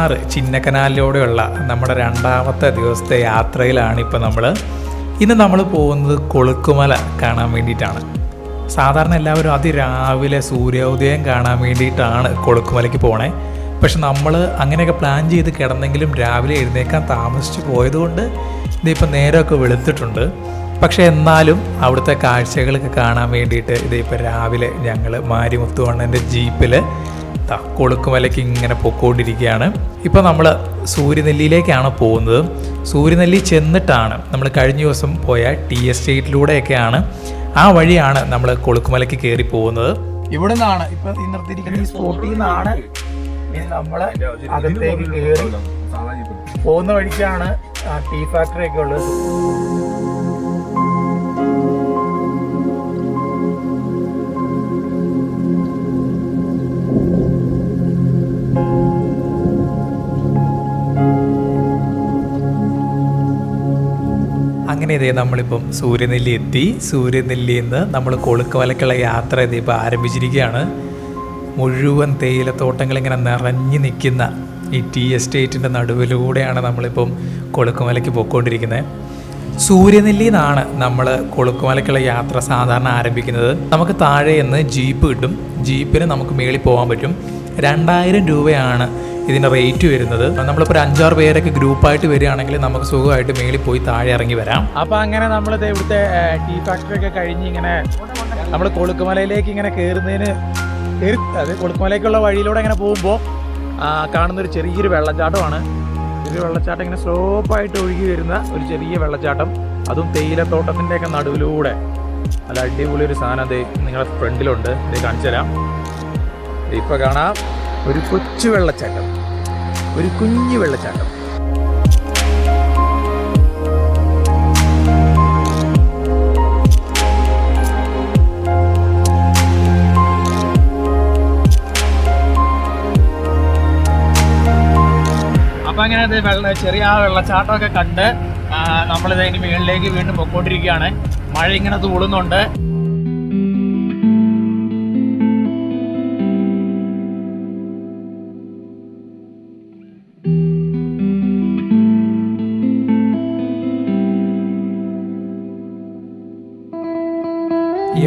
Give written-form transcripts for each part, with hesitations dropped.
മുന്നാർ ചിന്നക്കനാലിലൂടെയുള്ള നമ്മുടെ രണ്ടാമത്തെ ദിവസത്തെ യാത്രയിലാണ് ഇപ്പോൾ ഇന്ന് നമ്മൾ പോകുന്നത് കൊളുക്കുമല കാണാൻ വേണ്ടിയിട്ടാണ്. സാധാരണ എല്ലാവരും അതിരാവിലെ സൂര്യോദയം കാണാൻ വേണ്ടിയിട്ടാണ് കൊളുക്കുമലയ്ക്ക് പോണേ. പക്ഷെ നമ്മൾ അങ്ങനെയൊക്കെ പ്ലാൻ ചെയ്ത് കിടന്നെങ്കിലും രാവിലെ എഴുന്നേക്കാൻ താമസിച്ച് പോയതുകൊണ്ട് ഇതിപ്പോൾ നേരമൊക്കെ വെളുത്തിട്ടുണ്ട്. പക്ഷെ എന്നാലും അവിടുത്തെ കാഴ്ചകളൊക്കെ കാണാൻ വേണ്ടിയിട്ട് ഇതിപ്പോൾ രാവിലെ ഞങ്ങൾ മാരിമുത്തുവണ്ണൻ്റെ ജീപ്പിൽ കൊളുക്കുമലയ്ക്ക് ഇങ്ങനെ പൊക്കോണ്ടിരിക്കുകയാണ്. ഇപ്പോൾ നമ്മൾ സൂര്യനെല്ലിയിലേക്കാണ് പോകുന്നത്. സൂര്യനെല്ലി ചെന്നിട്ടാണ് നമ്മൾ കഴിഞ്ഞ ദിവസം പോയ ടീ എസ്റ്റേറ്റിലൂടെയൊക്കെയാണ്, ആ വഴിയാണ് നമ്മൾ കൊളുക്കുമലയ്ക്ക് കയറി പോകുന്നത്. ഇവിടെ നിന്നാണ് ഇപ്പം ഈ നിർത്തിയിരിക്കുന്ന ഈ സ്പോട്ടിൽ നിന്നാണ് നമ്മൾ അകത്തേക്ക് കയറി പോകുന്ന വഴിക്കാണ് ടീ ഫാക്ടറി ഒക്കെ ഉള്ളത്. അങ്ങനെ ഇതേ നമ്മളിപ്പം സൂര്യനെല്ലി എത്തി. സൂര്യനെല്ലിയിൽ നിന്ന് നമ്മൾ കൊളുക്കുമലയ്ക്കുള്ള യാത്ര ഇതിപ്പോൾ ആരംഭിച്ചിരിക്കുകയാണ്. മുഴുവൻ തേയിലത്തോട്ടങ്ങളിങ്ങനെ നിറഞ്ഞു നിൽക്കുന്ന ഈ ടീ എസ്റ്റേറ്റിൻ്റെ നടുവിലൂടെയാണ് നമ്മളിപ്പം കൊളുക്കുമലയ്ക്ക് പോയിക്കൊണ്ടിരിക്കുന്നത്. സൂര്യനെല്ലിയിൽ നിന്നാണ് നമ്മൾ കൊളുക്കുമലയ്ക്കുള്ള യാത്ര സാധാരണ ആരംഭിക്കുന്നത്. നമുക്ക് താഴെ നിന്ന് ജീപ്പ് കിട്ടും. ജീപ്പിന് നമുക്ക് മേളിൽ പോകാൻ പറ്റും. 2000 രൂപയാണ് ഇതിൻ്റെ റേറ്റ് വരുന്നത്. നമ്മളിപ്പോൾ ഒരു 5-6 പേരൊക്കെ ഗ്രൂപ്പായിട്ട് വരികയാണെങ്കിൽ നമുക്ക് സുഖമായിട്ട് മേളിൽ പോയി താഴെ ഇറങ്ങി വരാം. അപ്പോൾ അങ്ങനെ നമ്മളിത് ഇവിടുത്തെ ടീ ഫാക്ടറി ഒക്കെ കഴിഞ്ഞ് ഇങ്ങനെ നമ്മൾ കൊളുക്കുമലയിലേക്ക് ഇങ്ങനെ കയറുന്നതിന് അത് കൊളുക്കുമലയ്ക്കുള്ള വഴിയിലൂടെ ഇങ്ങനെ പോകുമ്പോൾ കാണുന്നൊരു ചെറിയൊരു വെള്ളച്ചാട്ടമാണ്. ചെറിയ വെള്ളച്ചാട്ടം ഇങ്ങനെ സ്ലോപ്പായിട്ട് ഒഴുകി വരുന്ന ഒരു ചെറിയ വെള്ളച്ചാട്ടം, അതും തേയിലത്തോട്ടത്തിൻ്റെയൊക്കെ നടുവിലൂടെ. നല്ല അടിപൊളി ഒരു സാധനം അത് നിങ്ങളുടെ ഫ്രണ്ടിലുണ്ട്. ഇത് കാണിച്ചു തരാം. ഇപ്പോൾ കാണാം ഒരു കൊച്ചു വെള്ളച്ചാട്ടം, ഒരു കുഞ്ഞു വെള്ളച്ചാട്ടം. അപ്പം അങ്ങനെ ചെറിയ ആ വെള്ളച്ചാട്ടമൊക്കെ കണ്ട് നമ്മളിത് ഇനി മുകളിലേക്ക് വീണ്ടും പൊക്കോണ്ടിരിക്കുകയാണ്. മഴ ഇങ്ങനെ തൂളുന്നുണ്ട്.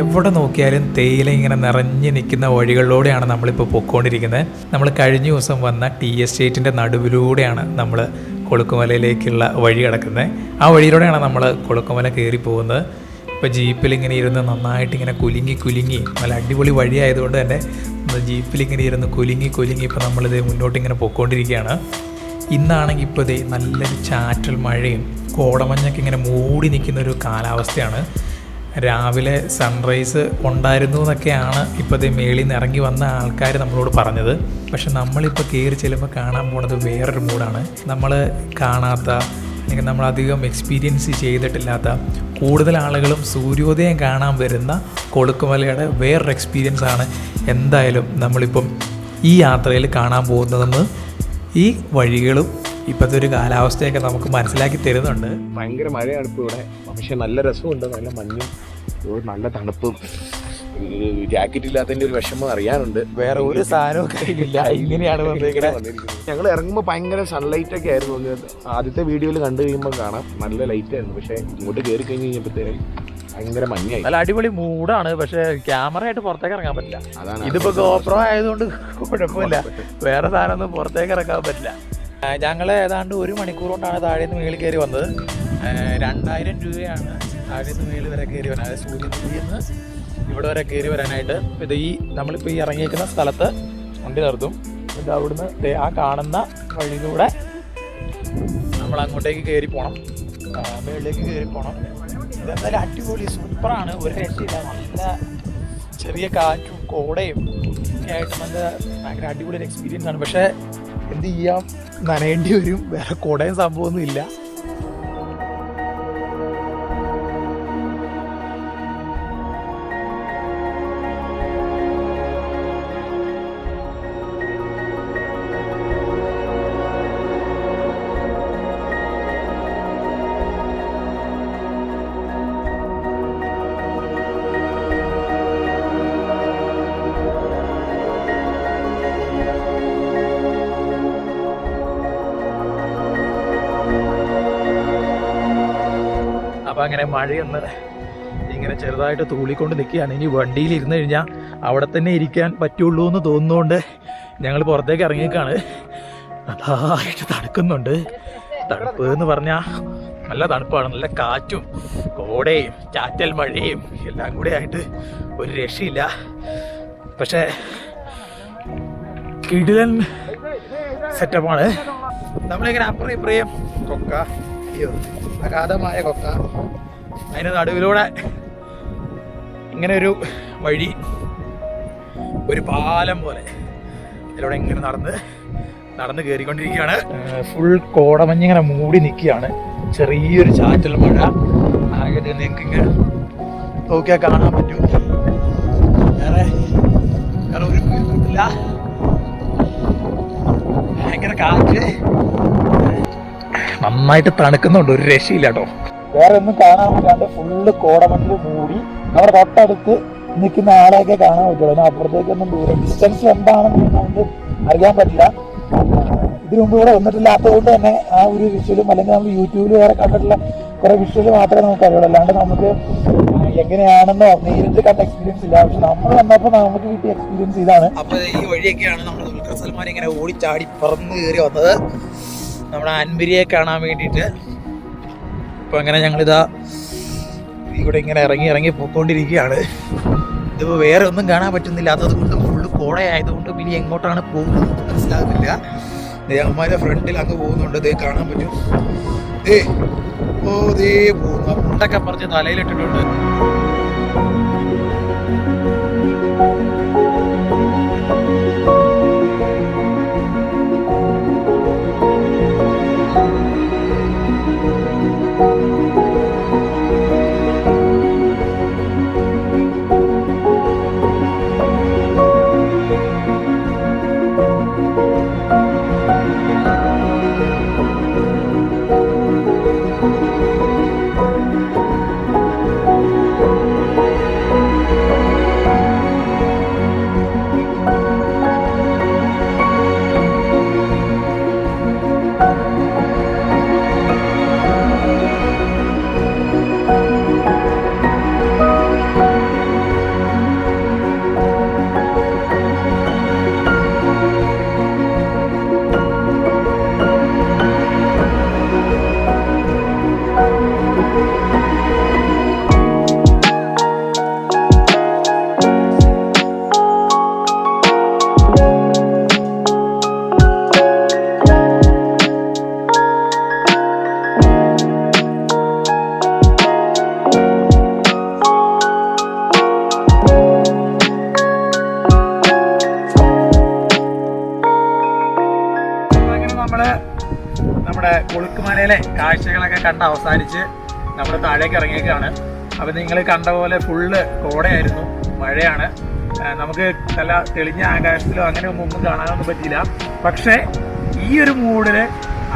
എവിടെ നോക്കിയാലും തേയില ഇങ്ങനെ നിറഞ്ഞു നിൽക്കുന്ന വഴികളിലൂടെയാണ് നമ്മളിപ്പോൾ പൊയ്ക്കൊണ്ടിരിക്കുന്നത്. നമ്മൾ കഴിഞ്ഞ ദിവസം വന്ന ടീ എസ്റ്റേറ്റിൻ്റെ നടുവിലൂടെയാണ് നമ്മൾ കൊളുക്കുമലയിലേക്കുള്ള വഴി കിടക്കുന്നത്. ആ വഴിയിലൂടെയാണ് നമ്മൾ കൊളുക്കുമല കയറി പോകുന്നത്. ഇപ്പോൾ ജീപ്പിൽ ഇങ്ങനെ ഇരുന്ന് നന്നായിട്ട് ഇങ്ങനെ കുലുങ്ങി നല്ല അടിപൊളി വഴിയായതുകൊണ്ട് തന്നെ ജീപ്പിൽ ഇങ്ങനെ ഇരുന്ന് കുലുങ്ങി ഇപ്പോൾ നമ്മളിത് മുന്നോട്ട് ഇങ്ങനെ പൊയ്ക്കൊണ്ടിരിക്കുകയാണ്. ഇന്നാണെങ്കിൽ ഇപ്പോൾ ഇത് നല്ലൊരു ചാറ്റൽ മഴയും കോടമഞ്ഞൊക്കെ ഇങ്ങനെ മൂടി നിൽക്കുന്നൊരു കാലാവസ്ഥയാണ്. രാവിലെ സൺറൈസ് ഉണ്ടായിരുന്നു എന്നൊക്കെയാണ് ഇപ്പോൾ ഇത് മേളിൽ നിന്ന് ഇറങ്ങി വന്ന ആൾക്കാർ നമ്മളോട് പറഞ്ഞത്. പക്ഷെ നമ്മളിപ്പോൾ കയറി ചെല്ലുമ്പോൾ കാണാൻ പോണത് വേറൊരു മൂഡാണ്. നമ്മൾ കാണാത്ത അല്ലെങ്കിൽ നമ്മളധികം എക്സ്പീരിയൻസ് ചെയ്തിട്ടില്ലാത്ത കൂടുതൽ ആളുകളും സൂര്യോദയം കാണാൻ വരുന്ന കൊളുക്കുമലയുടെ വേറൊരു എക്സ്പീരിയൻസ് ആണ് എന്തായാലും നമ്മളിപ്പം ഈ യാത്രയിൽ കാണാൻ പോകുന്നതെന്ന് ഈ വഴികളും ഇപ്പോഴത്തെ ഒരു കാലാവസ്ഥയൊക്കെ നമുക്ക് മനസ്സിലാക്കി തരുന്നുണ്ട്. ഭയങ്കര മഴയാണ് ഇപ്പോൾ ഇവിടെ. പക്ഷെ നല്ല രസമുണ്ട്, നല്ല മഞ്ഞും നല്ല തണുപ്പും. ജാക്കറ്റ് ഇല്ലാത്തതിൻ്റെ ഒരു വിഷമം അറിയാനുണ്ട്. വേറെ ഒരു സാധനവും കയ്യിലില്ല, ഇങ്ങനെയാണ് വന്നിരിക്കുന്നത്. ഞങ്ങൾ ഇറങ്ങുമ്പോൾ ഭയങ്കര സൺലൈറ്റ് ഒക്കെ ആയിരുന്നു. ആദ്യത്തെ വീഡിയോയിൽ കണ്ടു കഴിയുമ്പോൾ കാണാം നല്ല ലൈറ്റ് ആയിരുന്നു. പക്ഷേ ഇങ്ങോട്ട് കയറി കഴിഞ്ഞ് കഴിഞ്ഞപ്പോഴത്തേനും ഭയങ്കര മഞ്ഞായി. നല്ല അടിപൊളി മൂഡാണ്. പക്ഷെ ക്യാമറ ആയിട്ട് പുറത്തേക്ക് ഇറങ്ങാൻ പറ്റില്ല. ഇതിപ്പോ GoPro ആയതുകൊണ്ട് കുഴപ്പമില്ല, വേറെ സാധനം ഒന്നും പുറത്തേക്ക് ഇറക്കാൻ പറ്റില്ല. ഞങ്ങൾ ഏതാണ്ട് 1 മണിക്കൂർ കൊണ്ടാണ് താഴെ നിന്ന് മേളിൽ കയറി വന്നത്. 2000 രൂപയാണ് താഴെ നിന്ന് മേളിൽ വരെ കയറി വരാൻ, അതായത് സൂര്യനെല്ലിയിൽ നിന്ന് ഇവിടെ വരെ കയറി വരാനായിട്ട്. ഇത് നമ്മളിപ്പോൾ ഈ ഇറങ്ങിയിരിക്കുന്ന സ്ഥലത്ത് വണ്ടി നിർത്തും. ഇത് അവിടുന്ന് ആ കാണുന്ന വഴിയിലൂടെ നമ്മൾ അങ്ങോട്ടേക്ക് കയറി പോകണം, മേളിലേക്ക് കയറി പോകണം. ഇതെന്തായാലും അടിപൊളി സൂപ്പറാണ്, ഒരു രക്ഷയില്ല. നല്ല ചെറിയ കാറ്റും കോടയും ഒക്കെ ആയിട്ട് നല്ല ഭയങ്കര അടിപൊളി ഒരു എക്സ്പീരിയൻസ് ആണ്. പക്ഷേ എന്ത് ചെയ്യാം, നനയേണ്ടി വരും. വേറെ കുടയും സംഭവമൊന്നും ഇല്ല. അങ്ങനെ മഴയൊന്ന് ഇങ്ങനെ ചെറുതായിട്ട് തൂളിക്കൊണ്ട് നിൽക്കുകയാണ്. ഇനി വണ്ടിയിൽ ഇരുന്ന് കഴിഞ്ഞാൽ അവിടെ തന്നെ ഇരിക്കാൻ പറ്റുള്ളൂ എന്ന് തോന്നുന്നതുകൊണ്ട് ഞങ്ങൾ പുറത്തേക്ക് ഇറങ്ങിയേക്കാണ്. നന്നായിട്ട് തണുക്കുന്നുണ്ട്. തണുപ്പ് എന്ന് പറഞ്ഞാൽ നല്ല തണുപ്പാണ്. നല്ല കാറ്റും കോടയും ചാറ്റൽ മഴയും എല്ലാം കൂടെ ആയിട്ട് ഒരു രക്ഷയില്ല. പക്ഷേ കിടിലൻ സെറ്റപ്പാണ്. നമ്മളിങ്ങനെ അപ്പുറം ഇപ്പുറയും കൊക്ക, അയ്യോ അഗാധമായ കൊക്ക, അതിന് നടുവിലൂടെ ഇങ്ങനെ ഒരു വഴി, ഒരു പാലം പോലെ ഇതിലൂടെ ഇങ്ങനെ നടന്ന് കയറിക്കൊണ്ടിരിക്കുകയാണ്. ഫുൾ കോടമഞ്ഞിങ്ങനെ മൂടി നിൽക്കുകയാണ്. ചെറിയൊരു ചാറ്റൽ മഴ ആകെ നിങ്ങൾക്ക് ഇങ്ങനെ നോക്കിയാൽ കാണാൻ പറ്റും. വേറെ ഒരു ഇല്ല, ഭയങ്കര കാറ്റ്, നന്നായിട്ട് തണുക്കുന്നുണ്ട്. ഒരു രക്ഷയില്ല കേട്ടോ. വേറെ ഒന്നും കാണാൻ പറ്റാണ്ട് ഫുള്ള് കോടമഞ്ഞിൽ മൂടി. നമ്മുടെ തൊട്ടടുത്ത് നിൽക്കുന്ന ആളെയൊക്കെ കാണാൻ പറ്റുള്ളൂ. അപ്പുറത്തേക്കൊന്നും ദൂരം ഡിസ്റ്റൻസ് എന്താണെന്ന് നമുക്ക് അറിയാൻ പറ്റില്ല. ഇതിനു മുമ്പ് ഇവിടെ വന്നിട്ടില്ലാത്തത് കൊണ്ട് തന്നെ ആ ഒരു വിഷ്വലും അല്ലെങ്കിൽ നമ്മൾ യൂട്യൂബിൽ വേറെ കണ്ടിട്ടുള്ള കുറെ വിഷ്വല് മാത്രമേ നമുക്ക് അറിയുള്ളൂ. അല്ലാണ്ട് നമുക്ക് എങ്ങനെയാണെന്നോ നേരിട്ട് കണ്ട എക്സ്പീരിയൻസ് ഇല്ല. പക്ഷെ നമ്മൾ വന്നപ്പോൾ നമുക്ക് കിട്ടിയ എക്സ്പീരിയൻസ് ഇതാണ്. അപ്പൊ ഈ വഴിയൊക്കെയാണ് നമ്മൾ ദുൽഖർ സൽമാൻ ഇങ്ങനെ ഓടിച്ചാടി പറന്ന് കയറി വന്നത് നമ്മുടെ അൻപരിയെ കാണാൻ വേണ്ടിയിട്ട്. അപ്പൊ അങ്ങനെ ഞങ്ങളിതാ ഇവിടെ ഇങ്ങനെ ഇറങ്ങി പോയിക്കൊണ്ടിരിക്കുകയാണ്. ഇതിപ്പോൾ വേറെ ഒന്നും കാണാൻ പറ്റുന്നില്ലാത്തത് കൊണ്ട് ഫുള്ള് കോടയായതുകൊണ്ട് ഇനി എങ്ങോട്ടാണ് പോകുന്നത് മനസ്സിലാകുന്നില്ല. അമ്മമാരെ ഫ്രണ്ടിൽ അങ്ങ് പോകുന്നുണ്ട്. ദേ കാണാൻ പറ്റും. ദേ പോകുന്നു. മുണ്ടൊക്കെ പറഞ്ഞ് തലയിലിട്ടിട്ടുണ്ട്. നമ്മുടെ കൊളുക്കുമലയിലെ കാഴ്ചകളൊക്കെ കണ്ട് അവസാനിച്ച് നമ്മൾ താഴേക്ക് ഇറങ്ങിയേക്കാണ്. അപ്പം നിങ്ങൾ കണ്ട പോലെ ഫുള്ള് കോടയായിരുന്നു, മഴയാണ്. നമുക്ക് നല്ല തെളിഞ്ഞ ആകാശത്തിലോ അങ്ങനെ ഒന്നും കാണാനൊന്നും പറ്റിയില്ല. പക്ഷേ ഈ ഒരു മൂഡിൽ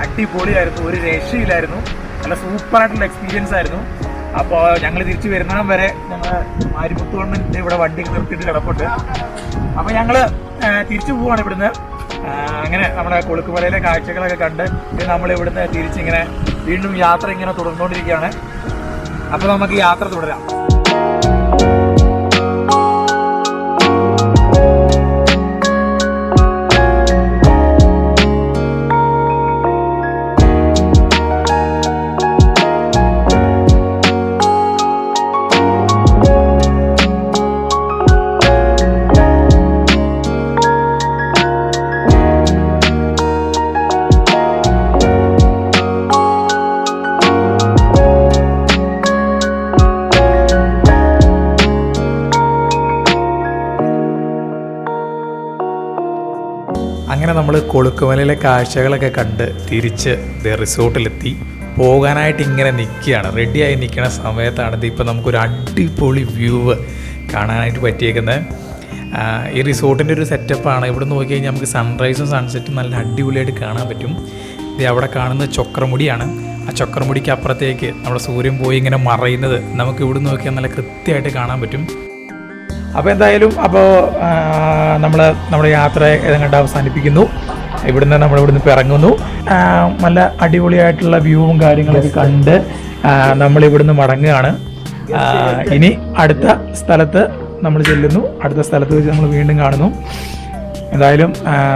അടിപൊളിയായിരുന്നു, ഒരു രക്ഷയില്ലായിരുന്നു. നല്ല സൂപ്പറായിട്ടുള്ള എക്സ്പീരിയൻസ് ആയിരുന്നു. അപ്പോൾ ഞങ്ങൾ തിരിച്ച് വരുന്നിടം വരെ ഞങ്ങൾ മാരിമുത്തുകൊണ്ടിൻ്റെ ഇവിടെ വണ്ടി നിർത്തിയിട്ട് കിടപ്പുണ്ട്. അപ്പോൾ ഞങ്ങൾ തിരിച്ചു പോവാണ് ഇവിടുന്ന്. അങ്ങനെ നമ്മുടെ കൊളുക്കുമലയിലെ കാഴ്ചകളൊക്കെ കണ്ട് നമ്മൾ ഇവിടുന്ന് തിരിച്ചിങ്ങനെ വീണ്ടും യാത്ര ഇങ്ങനെ തുടർന്നുകൊണ്ടിരിക്കുകയാണ്. അപ്പോൾ നമുക്ക് യാത്ര തുടരാം. അങ്ങനെ നമ്മൾ കൊളുക്കുമലയിലെ കാഴ്ചകളൊക്കെ കണ്ട് തിരിച്ച് റിസോർട്ടിലെത്തി പോകാനായിട്ട് ഇങ്ങനെ നിൽക്കുകയാണ്. റെഡിയായി നിൽക്കുന്ന സമയത്താണ് ഇപ്പോൾ നമുക്കൊരു അടിപൊളി വ്യൂ കാണാനായിട്ട് പറ്റിയേക്കുന്നത്. ഈ റിസോർട്ടിൻ്റെ ഒരു സെറ്റപ്പാണ്. ഇവിടെ നോക്കി കഴിഞ്ഞാൽ നമുക്ക് സൺറൈസും സൺസെറ്റും നല്ല അടിപൊളിയായിട്ട് കാണാൻ പറ്റും. ഇത് അവിടെ കാണുന്നത് ചക്രമുടിയാണ്. ആ ചക്രമുടിക്ക് അപ്പുറത്തേക്ക് നമ്മുടെ സൂര്യൻ പോയി ഇങ്ങനെ മറയുന്നത് നമുക്ക് ഇവിടെ നോക്കിയാൽ നല്ല കൃത്യമായിട്ട് കാണാൻ പറ്റും. അപ്പോൾ എന്തായാലും നമ്മുടെ യാത്ര ഏതാണ്ട് അവസാനിപ്പിക്കുന്നു. ഇവിടുന്ന് നമ്മളിവിടുന്ന് ഇപ്പോൾ ഇറങ്ങുന്നു. നല്ല അടിപൊളിയായിട്ടുള്ള വ്യൂവും കാര്യങ്ങളൊക്കെ കണ്ട് നമ്മളിവിടുന്ന് മടങ്ങുകയാണ്. ഇനി അടുത്ത സ്ഥലത്ത് നമ്മൾ ചെല്ലുന്നു. അടുത്ത സ്ഥലത്ത് വെച്ച് നമ്മൾ വീണ്ടും കാണുന്നു. എന്തായാലും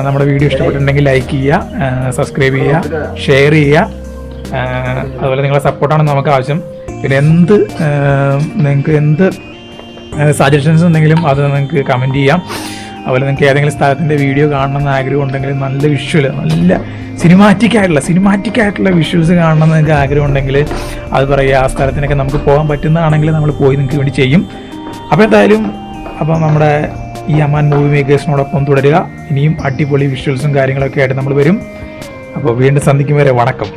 നമ്മുടെ വീഡിയോ ഇഷ്ടപ്പെട്ടിട്ടുണ്ടെങ്കിൽ ലൈക്ക് ചെയ്യുക, സബ്സ്ക്രൈബ് ചെയ്യുക, ഷെയർ ചെയ്യുക. അതുപോലെ നിങ്ങളുടെ സപ്പോർട്ടാണ് നമുക്ക് ആവശ്യം. പിന്നെ നിങ്ങൾക്ക് എന്ത് സജഷൻസ് ഉണ്ടെങ്കിലും അത് നിങ്ങൾക്ക് കമൻറ്റ് ചെയ്യാം. അതുപോലെ നിങ്ങൾക്ക് ഏതെങ്കിലും സ്ഥലത്തിൻ്റെ വീഡിയോ കാണണമെന്ന് ആഗ്രഹം ഉണ്ടെങ്കിൽ നല്ല വിഷ്വൽ, നല്ല സിനിമാറ്റിക് ആയിട്ടുള്ള വിഷ്വൽസ് കാണണമെന്ന് നിങ്ങൾക്ക് ആഗ്രഹം ഉണ്ടെങ്കിൽ അത് പറയുക. ആ സ്ഥലത്തിനൊക്കെ നമുക്ക് പോകാൻ പറ്റുന്നതാണെങ്കിൽ നമ്മൾ പോയി നിങ്ങൾക്ക് വേണ്ടി ചെയ്യും. അപ്പോൾ എന്തായാലും നമ്മുടെ ഈ അമാൻ മൂവി മേക്കേഴ്സിനോടൊപ്പം തുടരുക. ഇനിയും അടിപൊളി വിഷ്വൽസും കാര്യങ്ങളൊക്കെ ആയിട്ട് നമ്മൾ വരും. അപ്പോൾ വീണ്ടും സന്ധിക്കും വരെ വണക്കം.